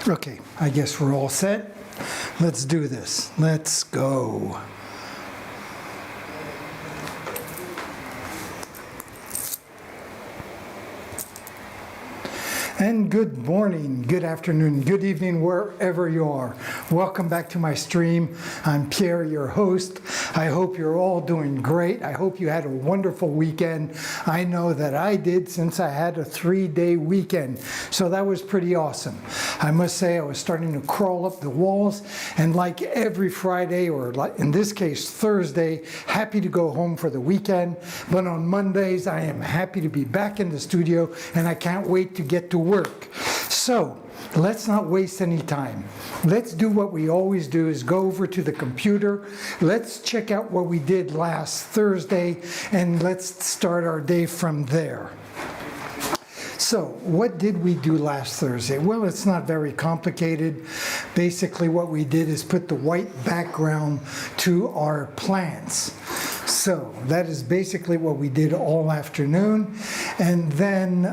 Okay, I guess we're all set. Let's do this. Let's go. And good morning, good afternoon, good evening, wherever you are. Welcome back to my stream. I'm Pierre, your host. I hope you're all doing great. I hope you had a wonderful weekend. I know that I did, since I had a 3-day weekend. So that was pretty awesome. I must say I was starting to crawl up the walls, and like every Friday, or like in this case Thursday, happy to go home for the weekend. But on Mondays, I am happy to be back in the studio, and I can't wait to get to work. So let's not waste any time. Let's do what we always do, is go over to the computer. Let's check out what we did last Thursday, and let's start our day from there. So what did we do last Thursday? Well, it's not very complicated. Basically what we did is put the white background to our plants. So that is basically what we did all afternoon. And then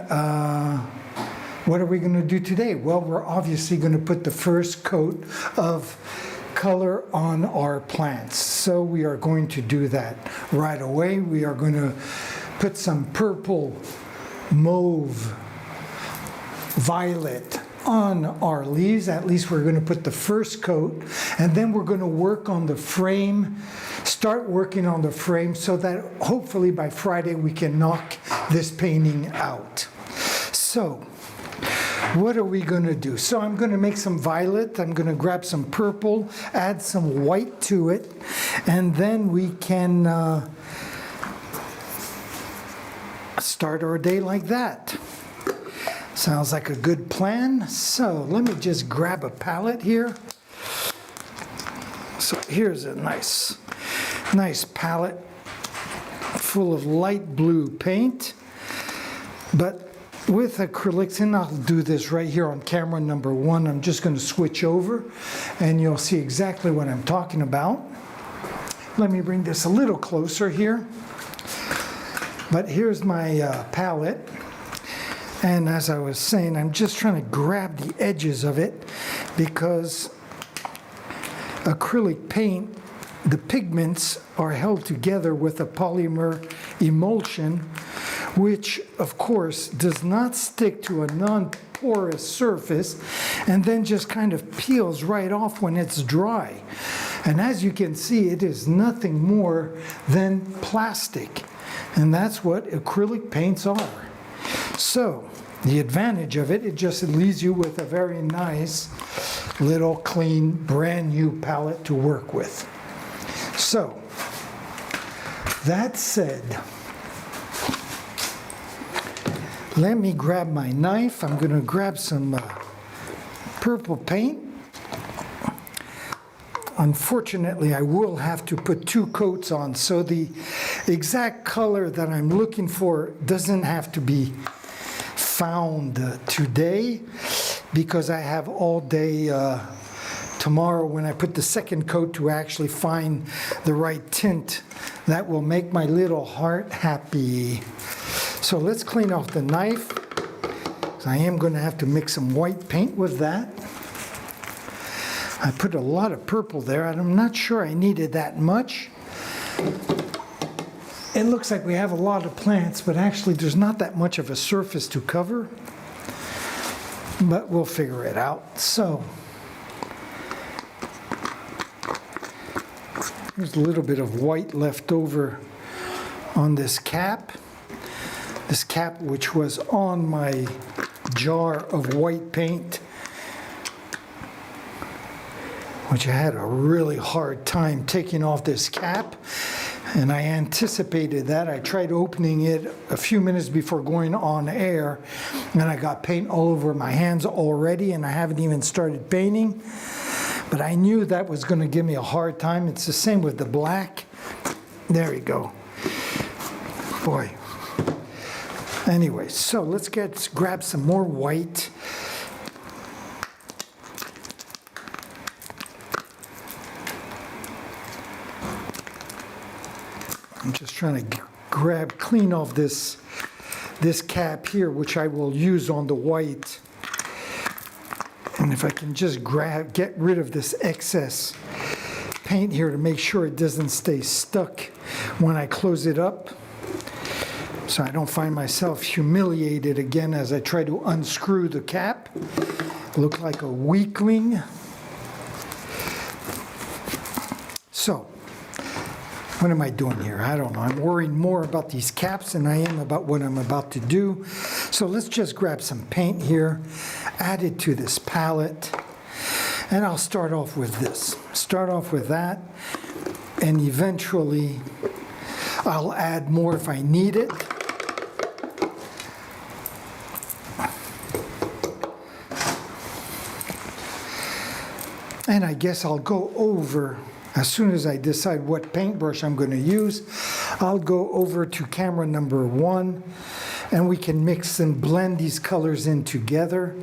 what are we going to do today? Well, we're obviously going to put the first coat of color on our plants. So we are going to do that right away. We are going to put some purple, mauve, violet on our leaves. At least we're going to put the first coat, and then we're going to work on the frame, start working on the frame, so that hopefully by Friday we can knock this painting out. So what are we going to do? So I'm going to make some violet, I'm going to grab some purple, add some white to it, and then we can start our day like that. Sounds like a good plan. So let me just grab a palette here. So here's a nice palette full of light blue paint, but with acrylics, and I'll do this right here on camera number 1. I'm just going to switch over and you'll see exactly what I'm talking about. Let me bring this a little closer here. But here's my palette. And as I was saying, I'm just trying to grab the edges of it, because acrylic paint, the pigments are held together with a polymer emulsion, which of course does not stick to a non-porous surface and then just kind of peels right off when it's dry. And as you can see, it is nothing more than plastic. And that's what acrylic paints are. So the advantage of it, it just leaves you with a very nice little clean brand new palette to work with. So that said, let me grab my knife. I'm going to grab some purple paint. Unfortunately, I will have to put 2 coats on, so the exact color that I'm looking for doesn't have to be found today, because I have all day tomorrow when I put the second coat to actually find the right tint that will make my little heart happy. So let's clean off the knife. I am going to have to mix some white paint with that. I put a lot of purple there, and I'm not sure I needed that much. It looks like we have a lot of plants, but actually there's not that much of a surface to cover. But we'll figure it out. So there's a little bit of white left over on this cap. This cap which was on my jar of white paint, which I had a really hard time taking off this cap, and I anticipated that. I tried opening it a few minutes before going on air, and I got paint all over my hands already, and I haven't even started painting. But I knew that was going to give me a hard time. It's the same with the black. There you go. Boy. Anyway, so let's grab some more white. I'm just trying to clean off this cap here, which I will use on the white. And if I can just get rid of this excess paint here to make sure it doesn't stay stuck when I close it up, so I don't find myself humiliated again as I try to unscrew the cap. Look like a weakling. So, what am I doing here? I don't know. I'm worrying more about these caps than I am about what I'm about to do. So let's just grab some paint here, add it to this palette, and I'll start off with this. Start off with that, and eventually I'll add more if I need it. And I guess I'll go over, as soon as I decide what paintbrush I'm going to use, I'll go over to camera number 1, and we can mix and blend these colors in together.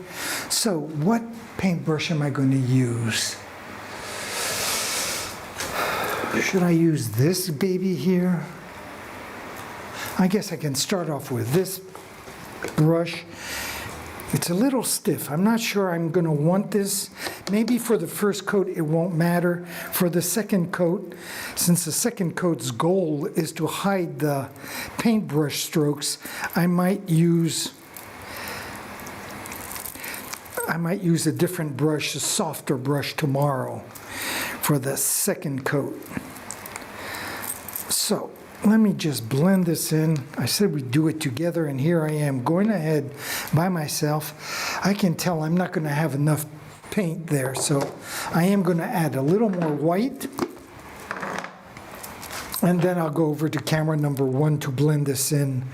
So what paintbrush am I going to use? Should I use this baby here? I guess I can start off with this brush. It's a little stiff. I'm not sure I'm going to want this. Maybe for the first coat it won't matter. For the second coat, since the second coat's goal is to hide the paintbrush strokes, I might use a different brush, a softer brush tomorrow for the second coat. So let me just blend this in. I said we'd do it together, and here I am going ahead by myself. I can tell I'm not going to have enough paint there, so I am going to add a little more white, and then I'll go over to camera number 1 to blend this in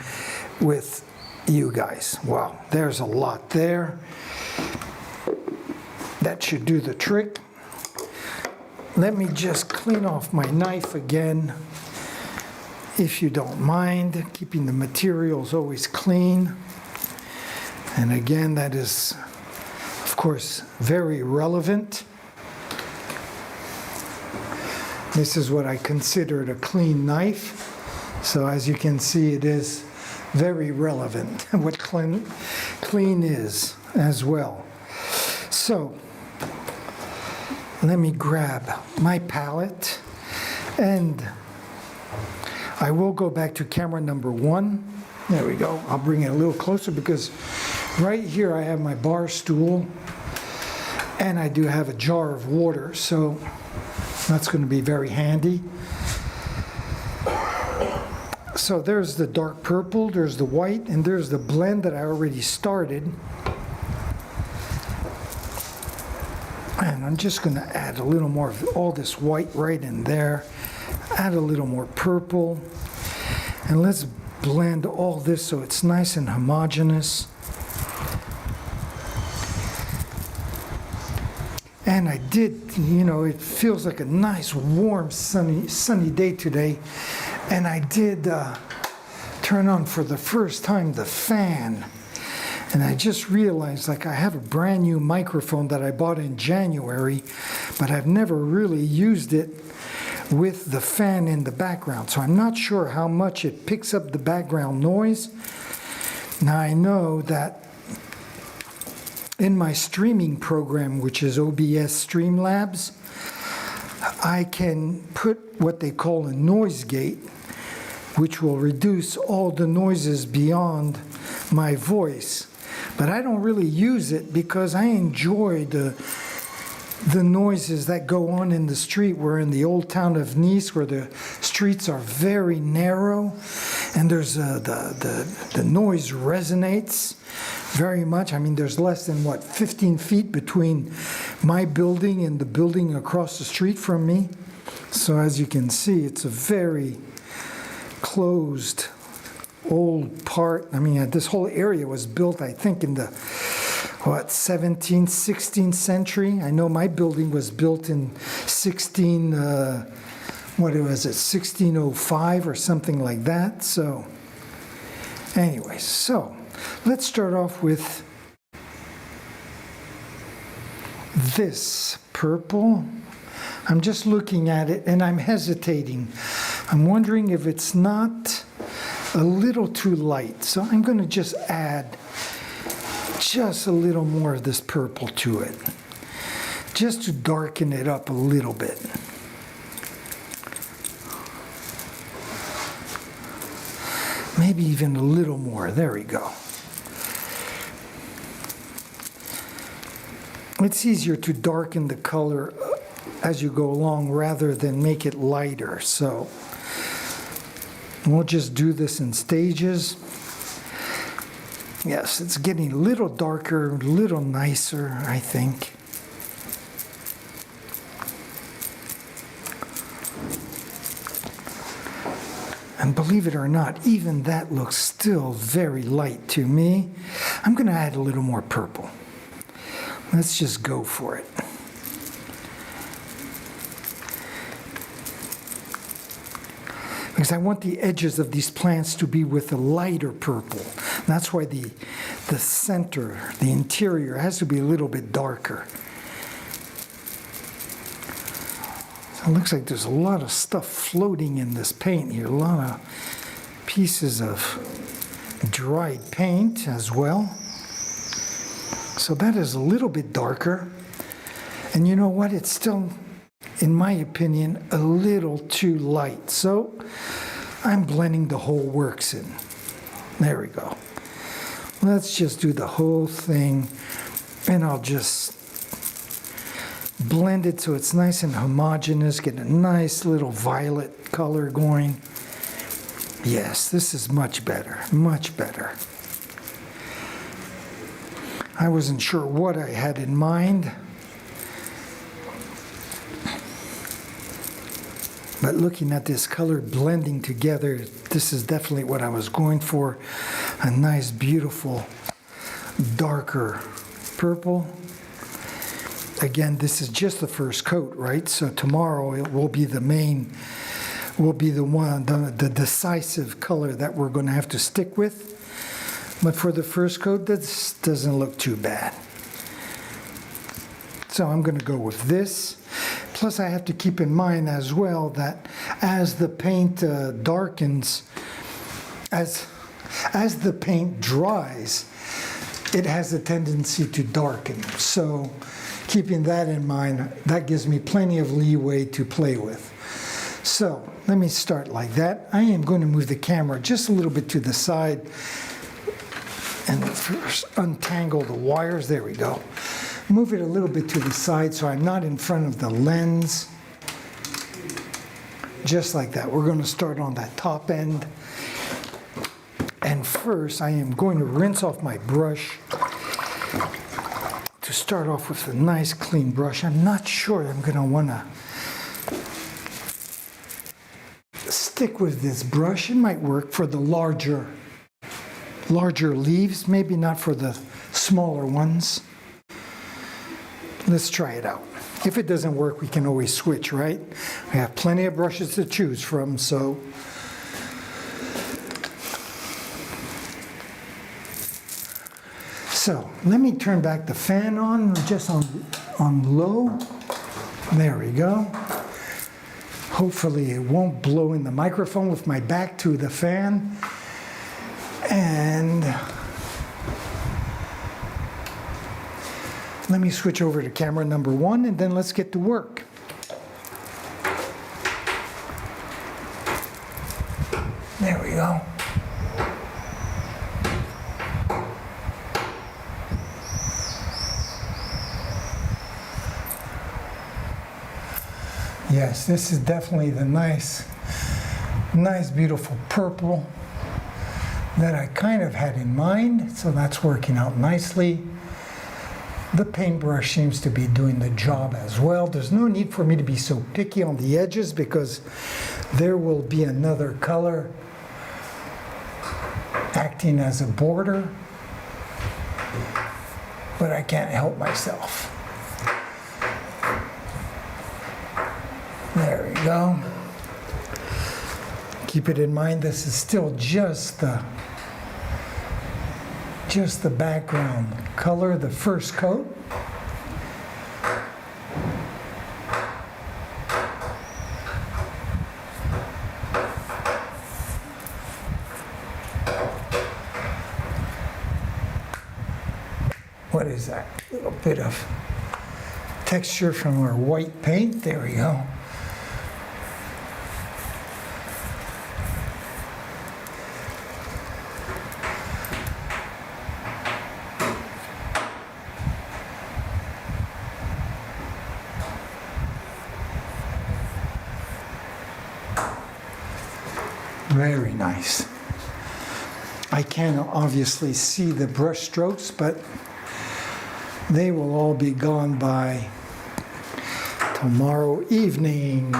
with you guys. Wow, there's a lot there. That should do the trick. Let me just clean off my knife again, if you don't mind, keeping the materials always clean. And again, that is, of course, very relevant. This is what I considered a clean knife. So as you can see, it is very relevant what clean is as well. So let me grab my palette, and I will go back to camera number 1. There we go. I'll bring it a little closer because right here I have my bar stool, and I do have a jar of water, so that's going to be very handy. So there's the dark purple, there's the white, and there's the blend that I already started. And I'm just going to add a little more of all this white right in there. Add a little more purple, and let's blend all this so it's nice and homogeneous. And I did, it feels like a nice, warm, sunny day today, and I did turn on for the first time the fan. And I just realized, like, I have a brand new microphone that I bought in January, but I've never really used it with the fan in the background. So I'm not sure how much it picks up the background noise. Now I know that in my streaming program, which is OBS Streamlabs, I can put what they call a noise gate, which will reduce all the noises beyond my voice. But I don't really use it because I enjoy the noises that go on in the street. We're in the old town of Nice, where the streets are very narrow, and there's the noise resonates very much. I mean, there's less than 15 feet between my building and the building across the street from me. So as you can see, it's a very closed old part. I mean, this whole area was built, I think, in the 17th, 16th century. I know my building was built in 1605 or something like that. So anyway, so let's start off with this purple. I'm just looking at it and I'm hesitating. I'm wondering if it's not a little too light. So I'm going to just add just a little more of this purple to it, just to darken it up a little bit. Maybe even a little more. There we go. It's easier to darken the color as you go along rather than make it lighter. So we'll just do this in stages. Yes, it's getting a little darker, a little nicer, I think. And believe it or not, even that looks still very light to me. I'm going to add a little more purple. Let's just go for it. Because I want the edges of these plants to be with a lighter purple. That's why the center, the interior, has to be a little bit darker. So it looks like there's a lot of stuff floating in this paint here. A lot of pieces of dried paint as well. So that is a little bit darker. And you know what? It's still, in my opinion, a little too light. So I'm blending the whole works in. There we go. Let's just do the whole thing, and I'll just blend it so it's nice and homogeneous, get a nice little violet color going. Yes, this is much better, much better. I wasn't sure what I had in mind, but looking at this color blending together, this is definitely what I was going for. A nice, beautiful, darker purple. Again, this is just the first coat, right? So tomorrow it will be the main, will be the one, the decisive color that we're going to have to stick with. But for the first coat, this doesn't look too bad. So I'm going to go with this. Plus I have to keep in mind as well that as the paint darkens, as the paint dries, it has a tendency to darken. So keeping that in mind, that gives me plenty of leeway to play with. So let me start like that. I am going to move the camera just a little bit to the side and first untangle the wires. There we go. Move it a little bit to the side so I'm not in front of the lens. Just like that. We're going to start on that top end. And first, I am going to rinse off my brush to start off with a nice clean brush. I'm not sure I'm going to want to stick with this brush. It might work for the larger leaves, maybe not for the smaller ones. Let's try it out. If it doesn't work, we can always switch, right? We have plenty of brushes to choose from, so. So let me turn back the fan on, just on low. There we go. Hopefully it won't blow in the microphone with my back to the fan. And let me switch over to camera number 1 and then let's get to work. There we go. Yes, this is definitely the nice beautiful purple that I kind of had in mind, so that's working out nicely. The paintbrush seems to be doing the job as well. There's no need for me to be so picky on the edges because there will be another color acting as a border, but I can't help myself. There we go. Keep it in mind, this is still just the background color, the first coat. what is that? A little bit of texture from our white paint. There we go. Very nice. I can't obviously see the brush strokes, but they will all be gone by tomorrow evening.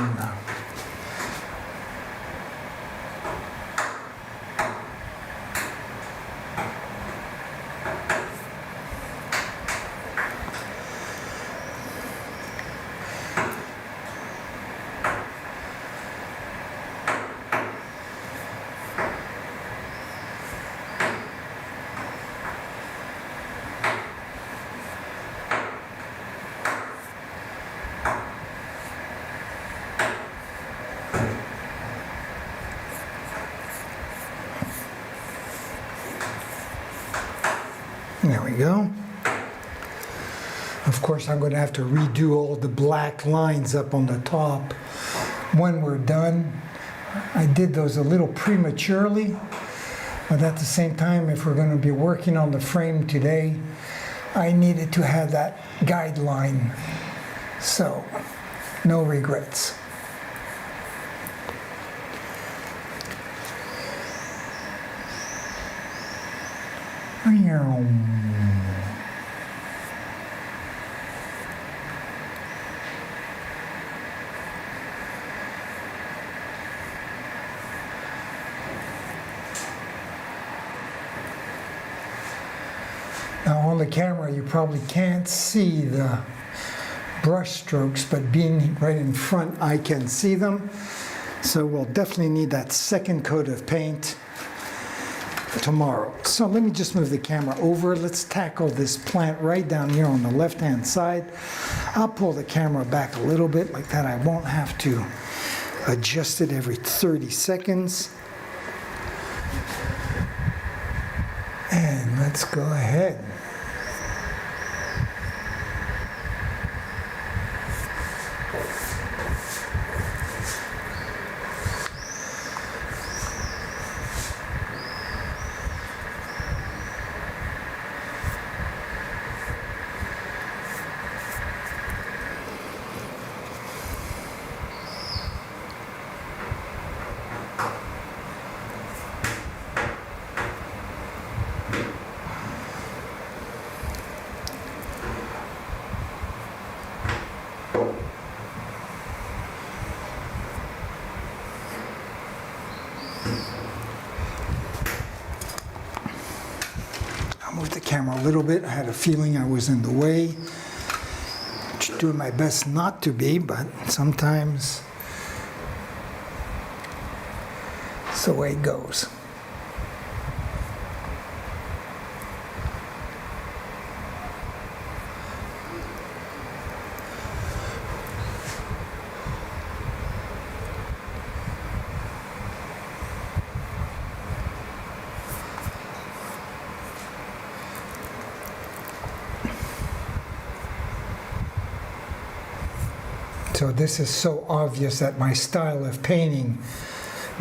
There we go. Of course, I'm going to have to redo all the black lines up on the top when we're done. I did those a little prematurely, but at the same time, if we're going to be working on the frame today, I needed to have that guideline. So, no regrets. Now on the camera you probably can't see the brush strokes, but being right in front I can see them. So we'll definitely need that second coat of paint tomorrow. So let me just move the camera over. Let's tackle this plant right down here on the left hand side. I'll pull the camera back a little bit like that. I won't have to adjust it every 30 seconds. And let's go ahead. Move the camera a little bit. I had a feeling I was in the way. Doing my best not to be, but sometimes it's the way it goes. So this is so obvious that my style of painting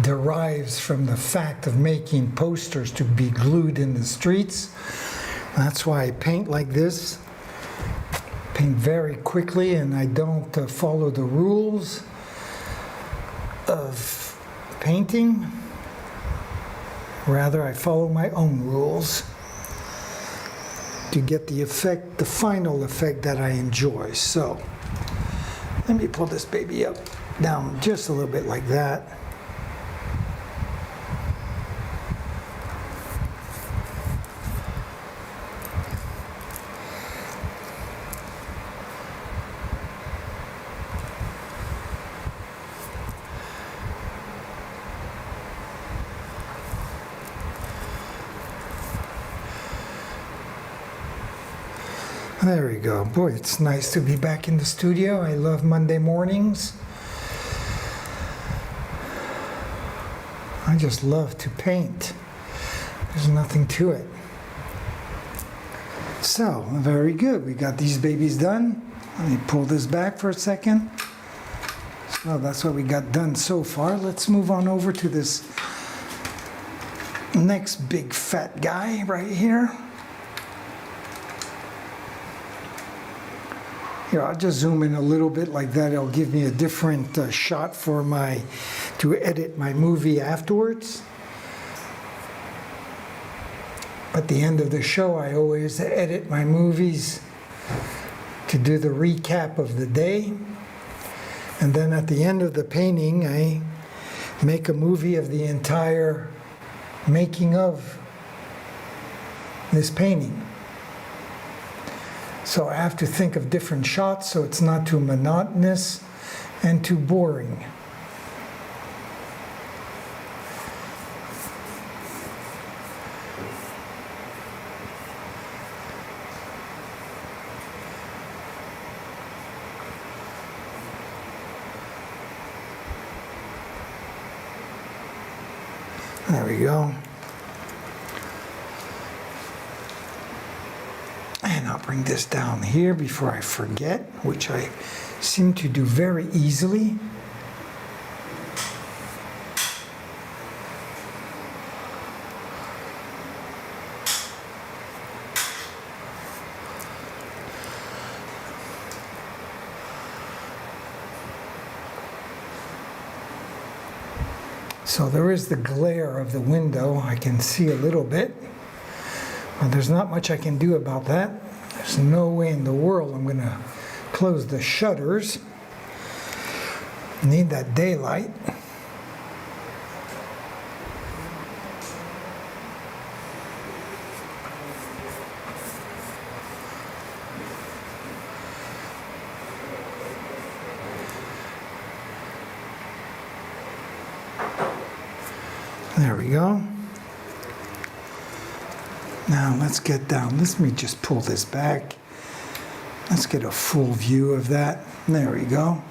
derives from the fact of making posters to be glued in the streets. That's why I paint like this. Paint very quickly, and I don't follow the rules of painting. Rather, I follow my own rules to get the effect, the final effect that I enjoy. So let me pull this baby up, down just a little bit like that. There we go. Boy, it's nice to be back in the studio. I love Monday mornings. I just love to paint. There's nothing to it. So, very good. We got these babies done. Let me pull this back for a second. So that's what we got done so far. Let's move on over to this next big fat guy right here. Here, I'll just zoom in a little bit like that. It'll give me a different shot for to edit my movie afterwards. At the end of the show, I always edit my movies to do the recap of the day. And then at the end of the painting, I make a movie of the entire making of this painting. So I have to think of different shots so it's not too monotonous and too boring. There we go. And I'll bring this down here before I forget, which I seem to do very easily. So there is the glare of the window. I can see a little bit. But there's not much I can do about that. There's no way in the world I'm going to close the shutters. Need that daylight. There we go. Now let's get down. Let me just pull this back. Let's get a full view of that. There we go.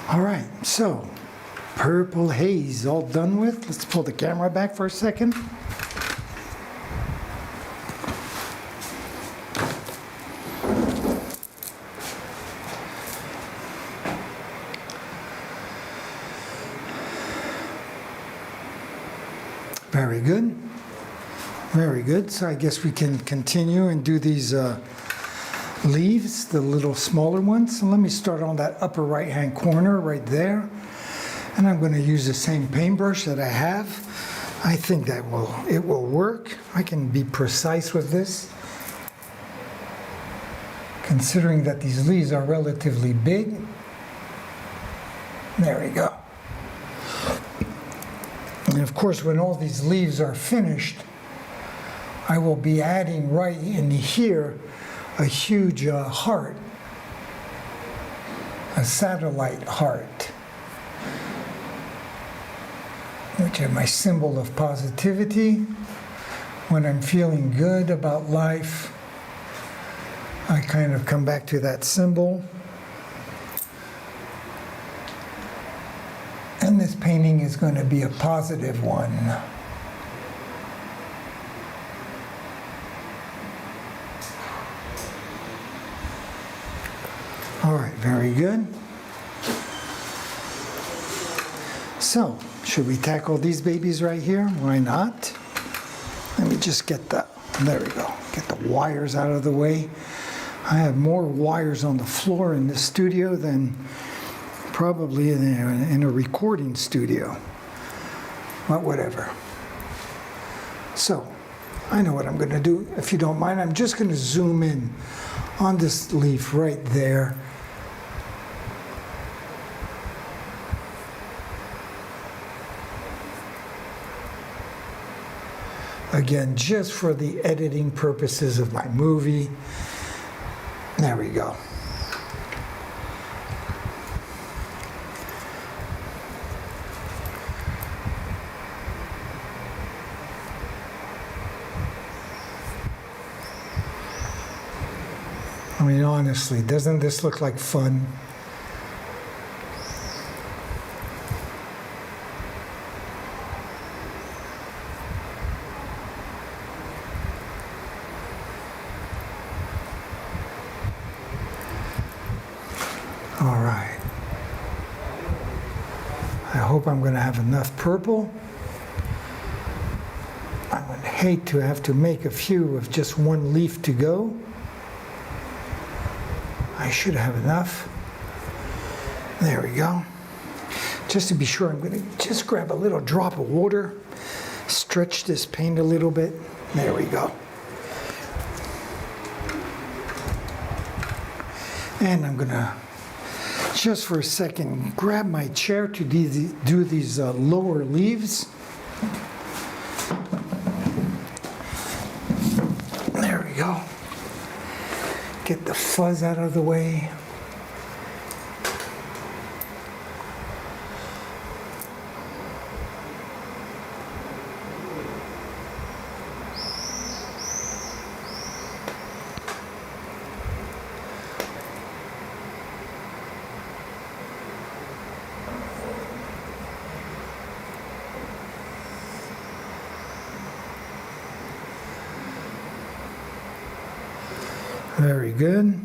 All right, so purple haze all done with. Let's pull the camera back for a second. Very good. Very good. So I guess we can continue and do these leaves, the little smaller ones. So let me start on that upper right hand corner right there. And I'm going to use the same paintbrush that I have. I think that it will work. I can be precise with this, considering that these leaves are relatively big. There we go. And of course, when all these leaves are finished, I will be adding right in here a huge heart, a satellite heart, which is my symbol of positivity. When I'm feeling good about life, I kind of come back to that symbol. And this painting is going to be a positive one. All right, very good. So, should we tackle these babies right here? Why not? Let me just get there we go. Get the wires out of the way. I have more wires on the floor in this studio than Probably in a recording studio. But whatever. So, I know what I'm going to do. If you don't mind, I'm just going to zoom in on this leaf right there. Again, just for the editing purposes of my movie. There we go. I mean, honestly, doesn't this look like fun? All right. I hope I'm going to have enough purple. I would hate to have to make a few with just one leaf to go. I should have enough. There we go. Just to be sure, I'm going to just grab a little drop of water, stretch this paint a little bit. There we go. And I'm going to, just for a second, grab my chair to do these lower leaves. There we go. Get the fuzz out of the way. Very good.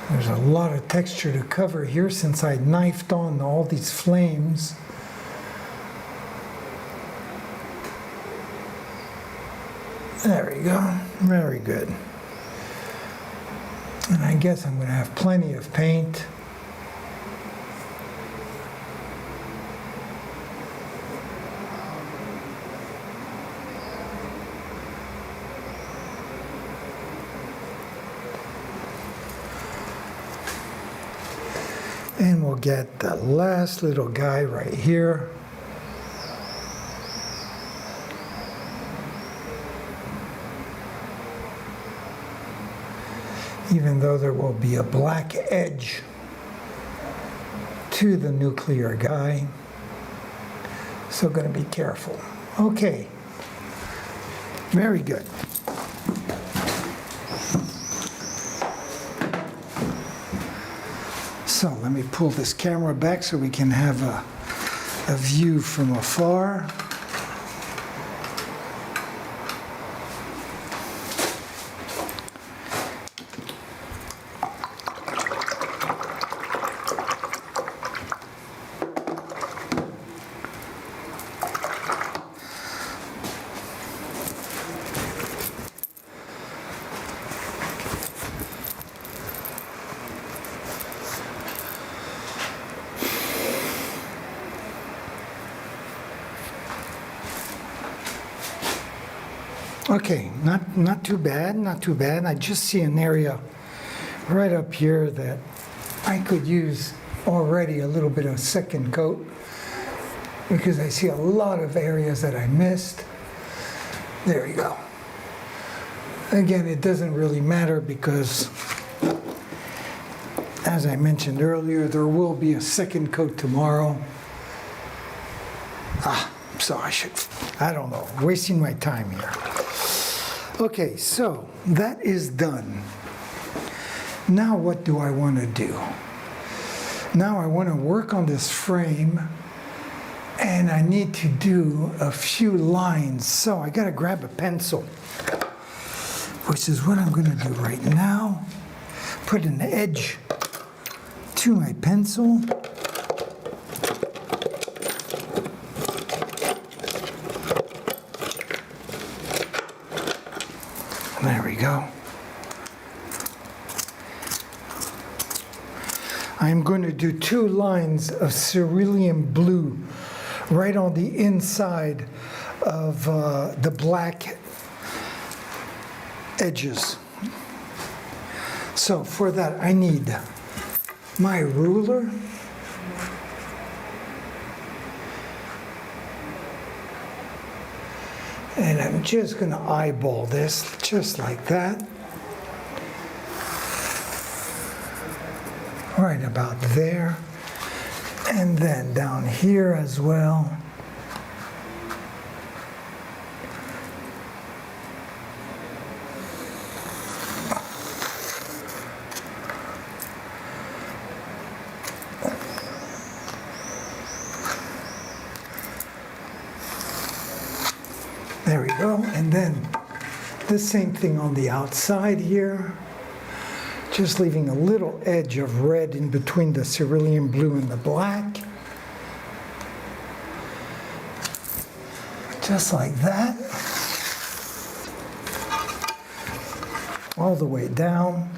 There's a lot of texture to cover here since I knifed on all these flames. There we go. Very good. And I guess I'm going to have plenty of paint. And we'll get the last little guy right here. Even though there will be a black edge to the nuclear guy. So going to be careful. Okay. Very good. So let me pull this camera back so we can have a view from afar. Okay, not too bad, not too bad. I just see an area right up here that I could use already a little bit of second coat because I see a lot of areas that I missed. There you go. Again, it doesn't really matter because, as I mentioned earlier, there will be a second coat tomorrow. So I don't know, wasting my time here. Okay, so that is done. Now what do I want to do? Now I want to work on this frame and I need to do a few lines. So I got to grab a pencil, which is what I'm going to do right now. Put an edge to my pencil. There we go. I'm going to do 2 lines of cerulean blue right on the inside of the black edges. So for that I need my ruler, and I'm just going to eyeball this just like that, right about there, and then down here as well. There we go, and then the same thing on the outside here, just leaving a little edge of red in between the cerulean blue and the black. Just like that. All the way down.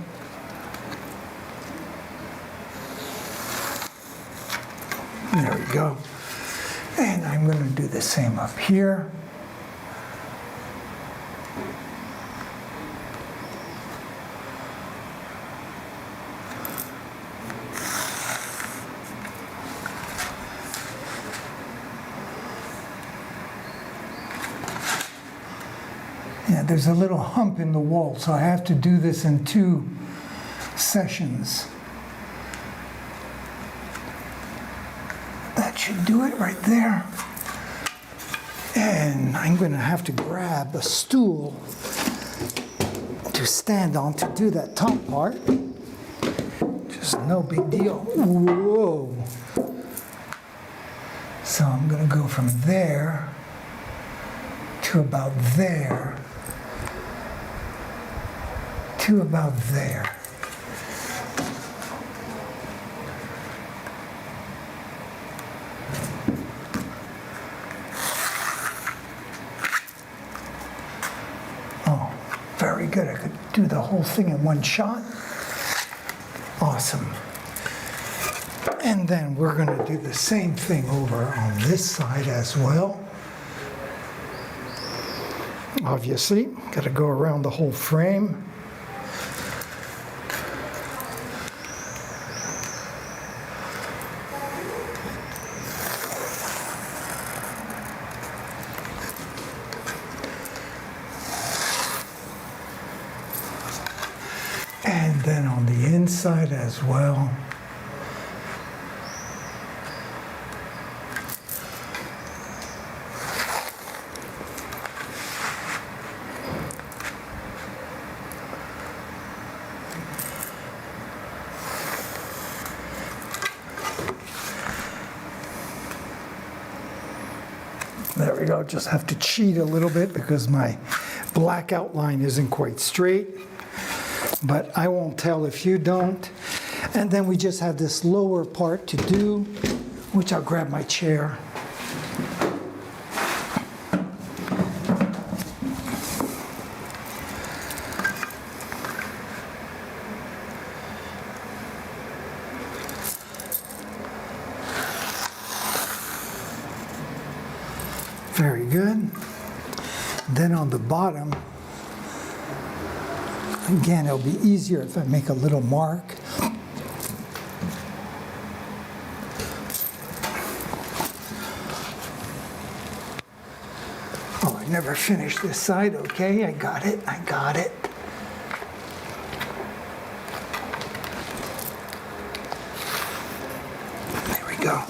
There we go. And I'm going to do the same up here. Yeah, there's a little hump in the wall, so I have to do this in 2 sessions. That should do it right there. And I'm going to have to grab a stool to stand on to do that top part. Just no big deal. Whoa. So I'm going to go from there to about there. To about there. Oh, very good. I could do the whole thing in one shot. Awesome. And then we're going to do the same thing over on this side as well. Obviously, got to go around the whole frame. And then on the inside as well. There we go, just have to cheat a little bit because my black outline isn't quite straight, but I won't tell if you don't. And then we just have this lower part to do, which I'll grab my chair. Very good. Then on the bottom, again, it'll be easier if I make a little mark. Oh, I never finished this side. Okay, I got it. I got it. There we go.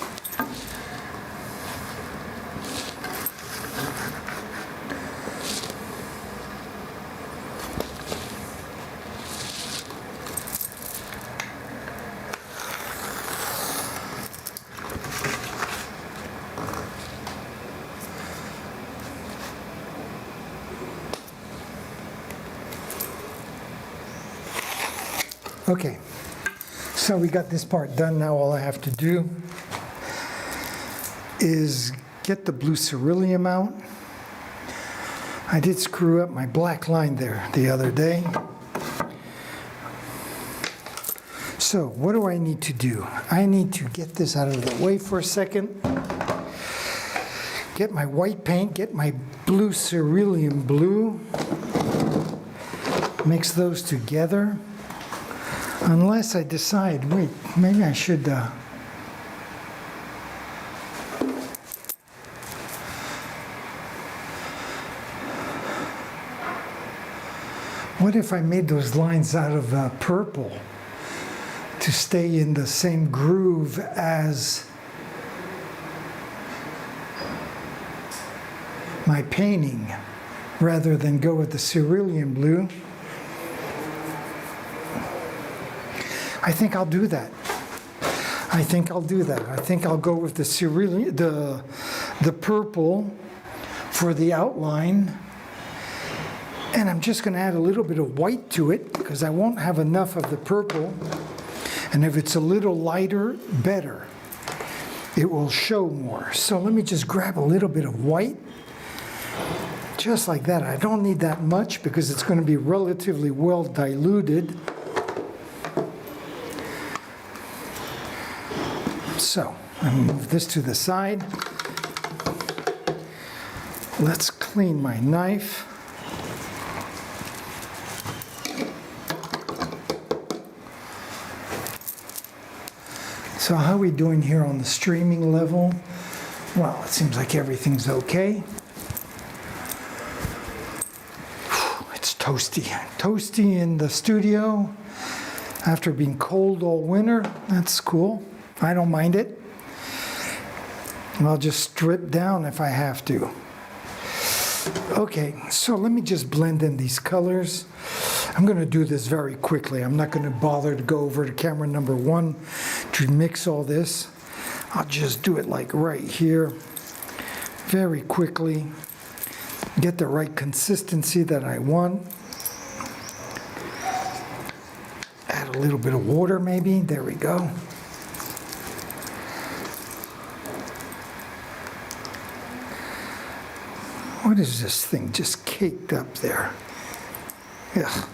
Okay, so we got this part done. Now all I have to do is get the blue cerulean out. I did screw up my black line there the other day. So what do I need to do? I need to get this out of the way for a second. Get my white paint, get my blue cerulean blue. Mix those together. Unless I decide, wait, maybe I should... What if I made those lines out of purple to stay in the same groove as my painting, rather than go with the cerulean blue? I think I'll do that. I think I'll do that. I think I'll go with the cerulean, the purple for the outline. And I'm just going to add a little bit of white to it because I won't have enough of the purple. And if it's a little lighter, better. It will show more. So let me just grab a little bit of white. Just like that. I don't need that much because it's going to be relatively well diluted. So I'm going to move this to the side. Let's clean my knife. So how are we doing here on the streaming level? Well, it seems like everything's okay. It's toasty. Toasty in the studio after being cold all winter. That's cool. I don't mind it. I'll just strip down if I have to. Okay, so let me just blend in these colors. I'm going to do this very quickly. I'm not going to bother to go over to camera number 1 to mix all this. I'll just do it like right here, very quickly. Get the right consistency that I want. Add a little bit of water maybe. There we go. What is this thing just caked up there? Yeah.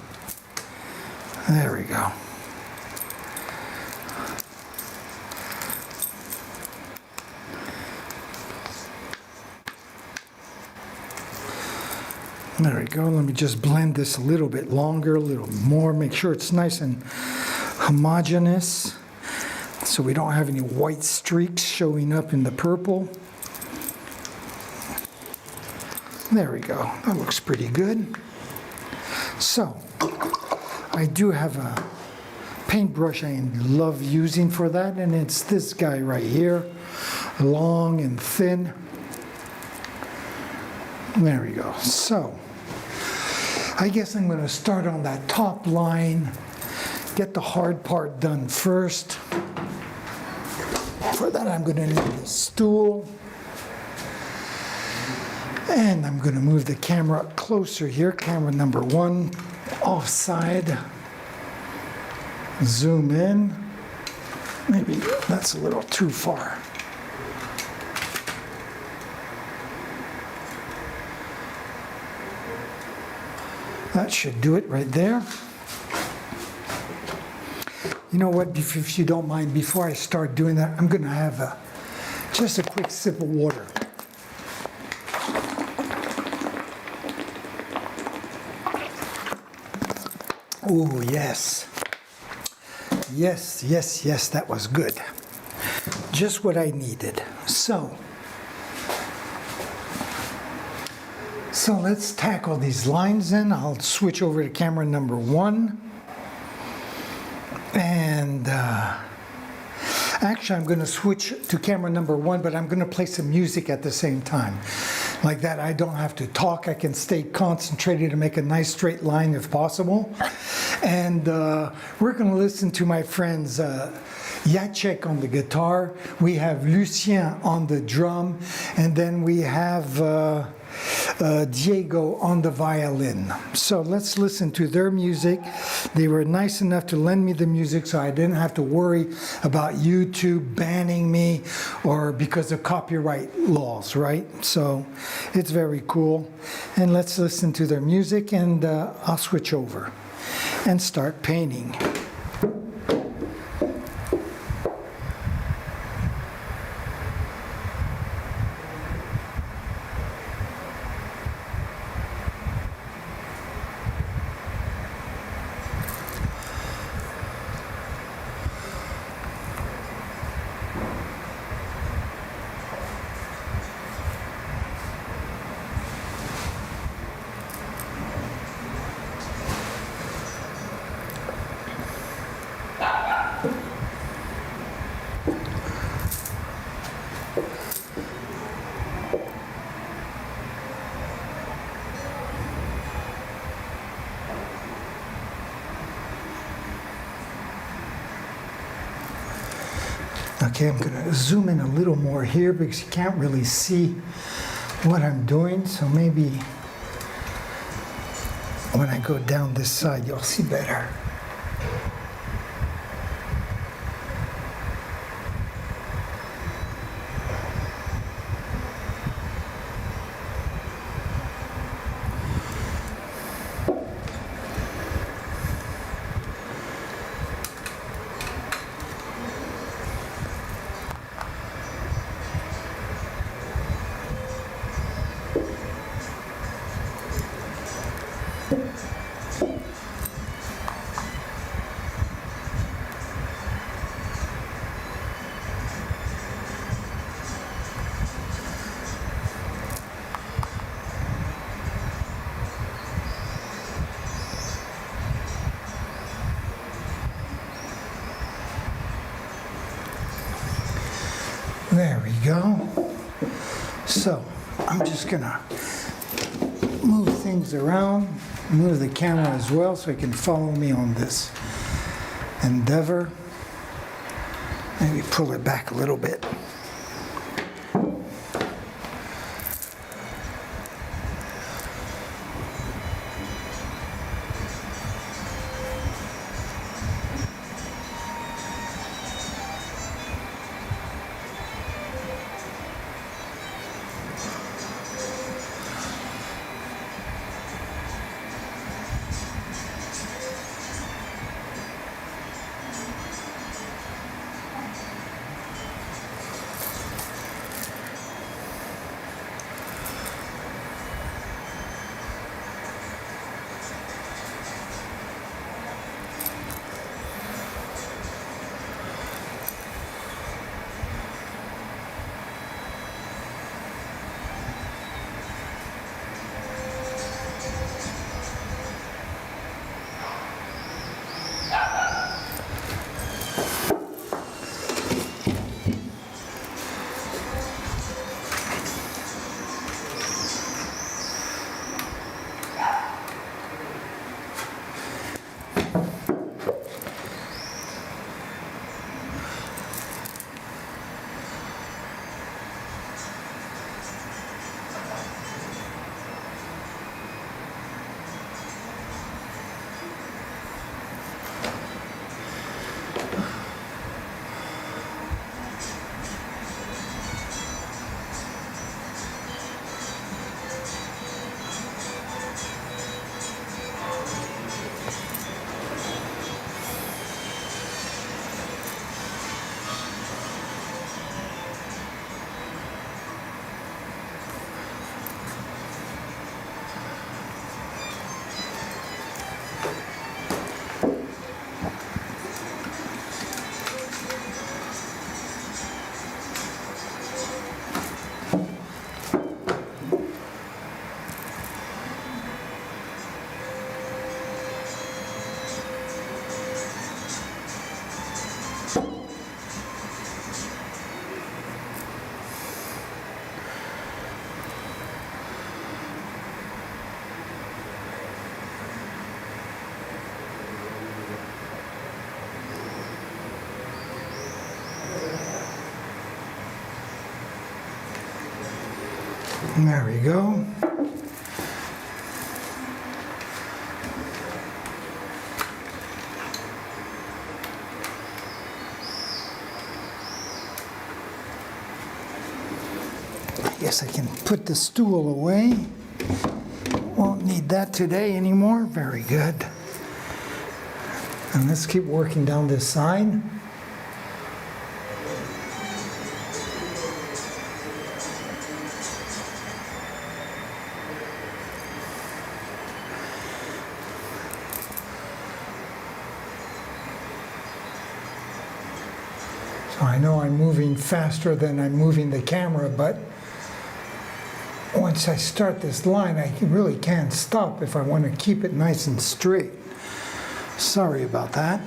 There we go. There we go. Let me just blend this a little bit longer, a little more. Make sure it's nice and homogeneous so we don't have any white streaks showing up in the purple. There we go. That looks pretty good. So, I do have a paintbrush I love using for that, and it's this guy right here, long and thin. There we go. So, I guess I'm going to start on that top line, get the hard part done first. For that, I'm going to need a stool. And I'm going to move the camera up closer here, camera number 1, offside. Zoom in. Maybe that's a little too far. That should do it right there. You know what, if you don't mind, before I start doing that, I'm going to have just a quick sip of water. Oh, yes. Yes, yes, yes, that was good. Just what I needed. So let's tackle these lines in. I'll switch over to camera number 1. And actually, I'm going to switch to camera number 1, but I'm going to play some music at the same time. Like that, I don't have to talk. I can stay concentrated to make a nice straight line if possible. And we're going to listen to my friends Jacek on the guitar. We have Lucien on the drum. And then we have Diego on the violin. So let's listen to their music. They were nice enough to lend me the music so I didn't have to worry about YouTube banning me or because of copyright laws, right? So it's very cool. And let's listen to their music, and I'll switch over and start painting. Okay, I'm gonna zoom in a little more here because you can't really see what I'm doing, so maybe when I go down this side, you'll see better. There we go. So I'm just gonna move things around, move the camera as well so you can follow me on this endeavor. Maybe pull it back a little bit. There we go. I guess I can put the stool away. Won't need that today anymore. Very good. And let's keep working down this side. So I know I'm moving faster than I'm moving the camera, but once I start this line, I really can't stop if I want to keep it nice and straight. Sorry about that.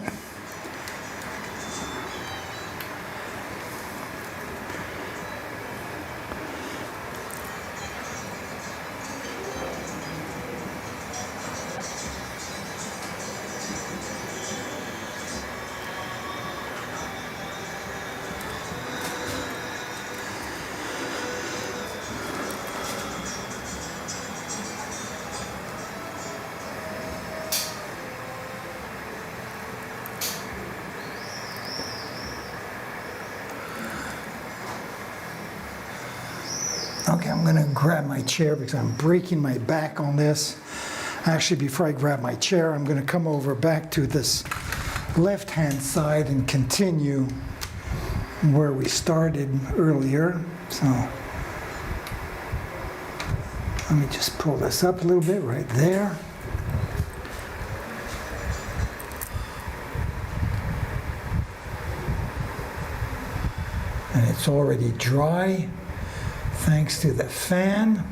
Okay, I'm gonna grab my chair because I'm breaking my back on this. Actually, before I grab my chair, I'm gonna come over back to this left-hand side and continue where we started earlier. So let me just pull this up a little bit right there. And it's already dry thanks to the fan.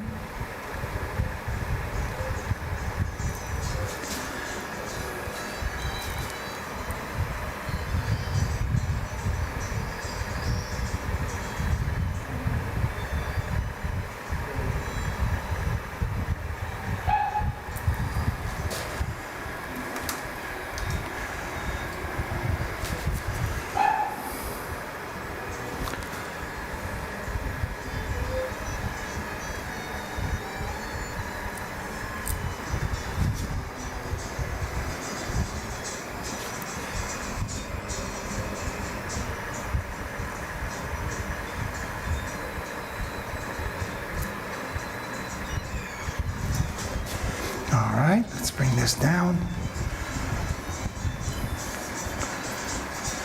All right, let's bring this down.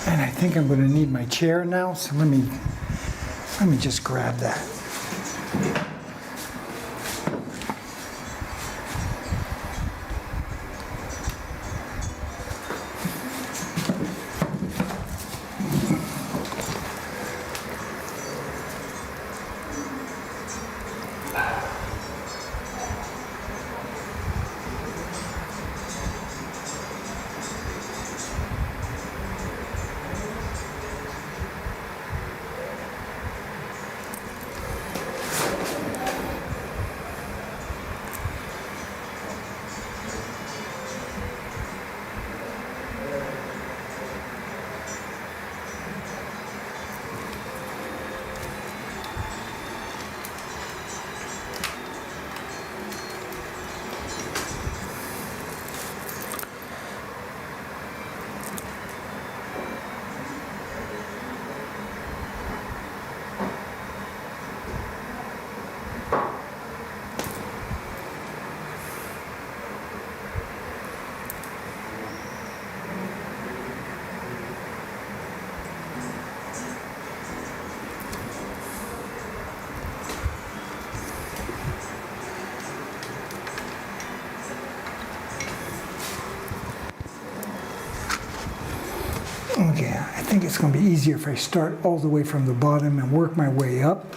And I think I'm going to need my chair now, so let me just grab that. Okay, I think it's going to be easier if I start all the way from the bottom and work my way up.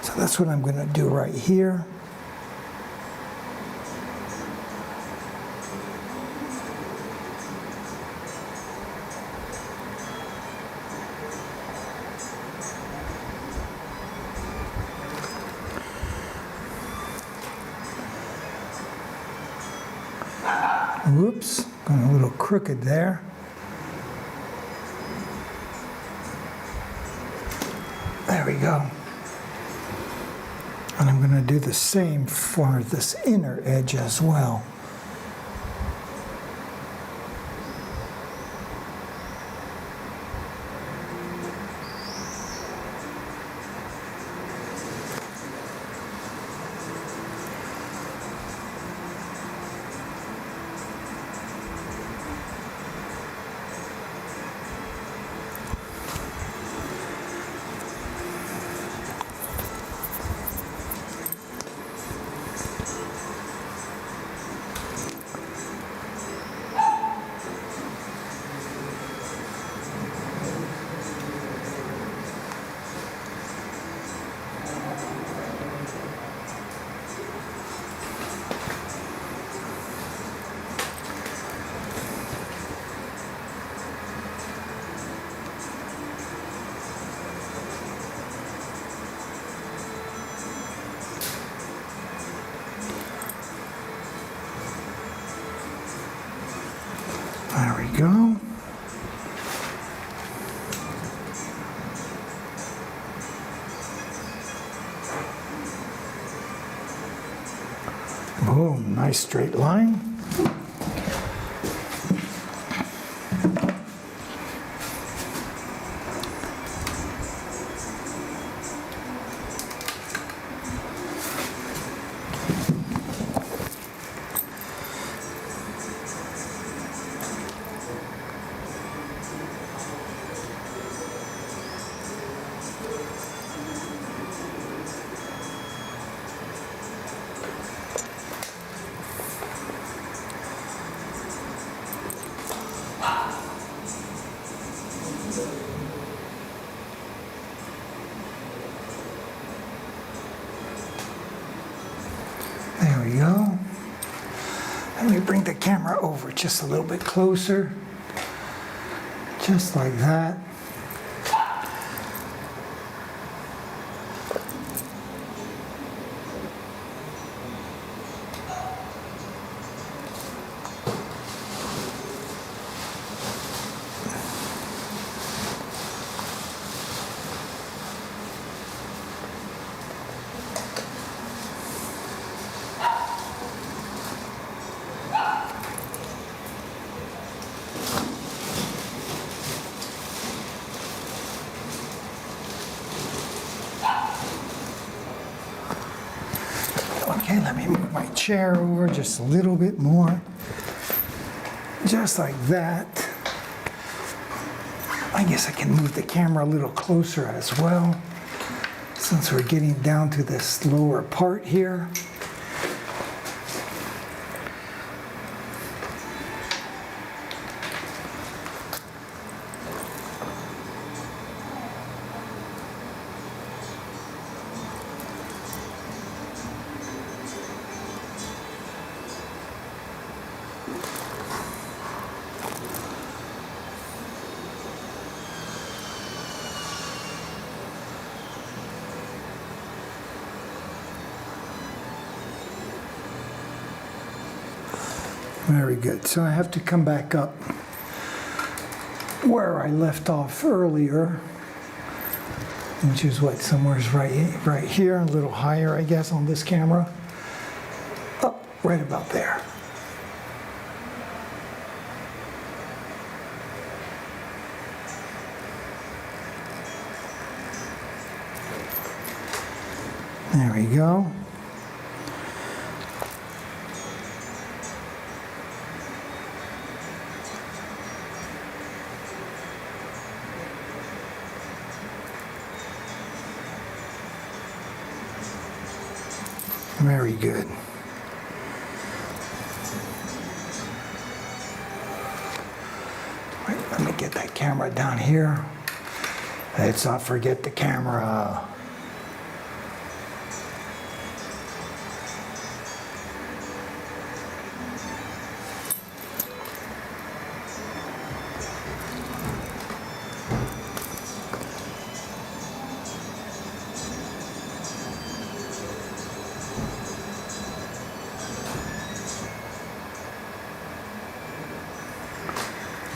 So that's what I'm going to do right here. Whoops, going a little crooked there. There we go. And I'm going to do the same for this inner edge as well. There we go. Boom, nice straight line. bring the camera over just a little bit closer. Just like that. Okay, let me move my chair over just a little bit more. Just like that. I guess I can move the camera a little closer as well, since we're getting down to this lower part here. Very good. So I have to come back up where I left off earlier, which is what, somewhere's right here, a little higher, I guess, on this camera. Up, right about there. There we go. Very good. Wait, let me get that camera down here. Let's not forget the camera.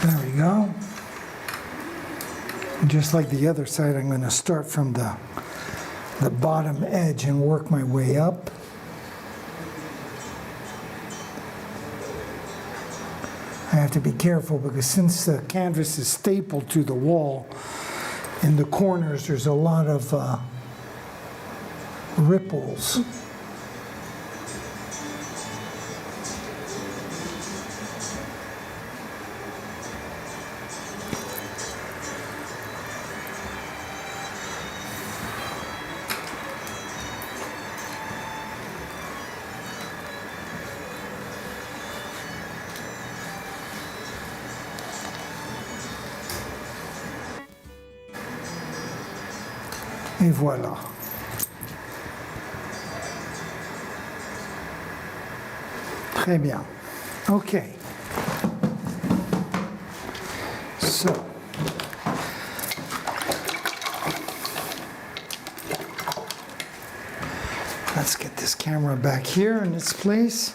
There we go. And just like the other side, I'm going to start from the bottom edge and work my way up. I have to be careful because since the canvas is stapled to the wall, in the corners there's a lot of ripples. Et voilà. Très bien. Okay. So, let's get this camera back here in its place.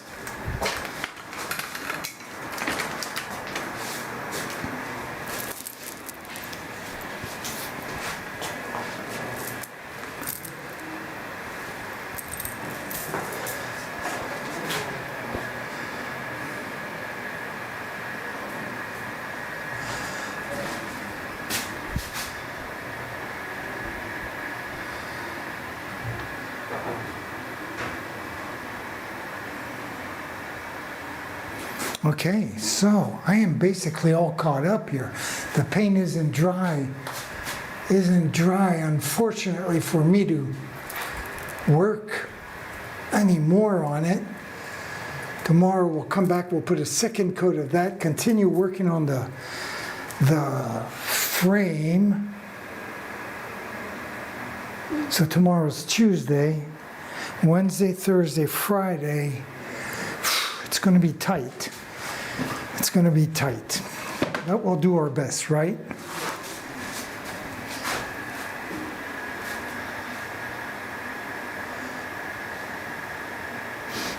Okay, so I am basically all caught up here. The paint isn't dry, unfortunately, for me to work any more on it. Tomorrow we'll come back, we'll put a second coat of that, continue working on the frame. So tomorrow's Tuesday, Wednesday, Thursday, Friday. It's going to be tight. It's going to be tight. But we'll do our best, right?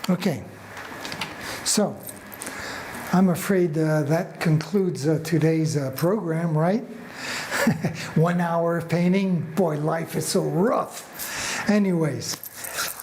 Okay. So, I'm afraid that concludes today's program, right? 1 hour of painting. Boy, life is so rough. Anyways,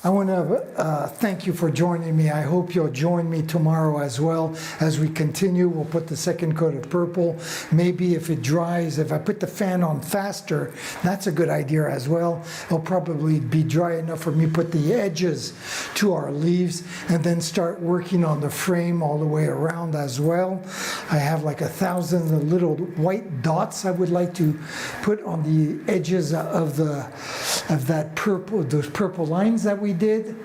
I want to thank you for joining me. I hope you'll join me tomorrow as well. As we continue, we'll put the second coat of purple. Maybe if it dries, if I put the fan on faster, that's a good idea as well. It'll probably be dry enough for me to put the edges to our leaves and then start working on the frame all the way around as well. I have like 1,000 little white dots I would like to put on the edges of that purple, those purple lines that we did,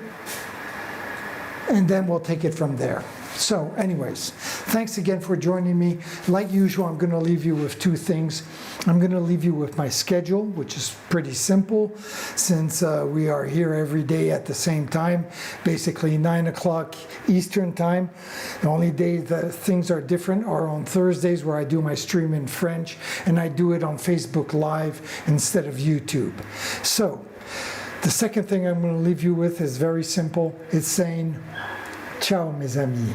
and then we'll take it from there. So anyways, thanks again for joining me. Like usual, I'm going to leave you with two things. I'm going to leave you with my schedule, which is pretty simple since we are here every day at the same time, basically 9 o'clock Eastern time. The only day that things are different are on Thursdays, where I do my stream in French, and I do it on Facebook Live instead of YouTube. So the second thing I'm going to leave you with is very simple. It's saying, ciao mes amis.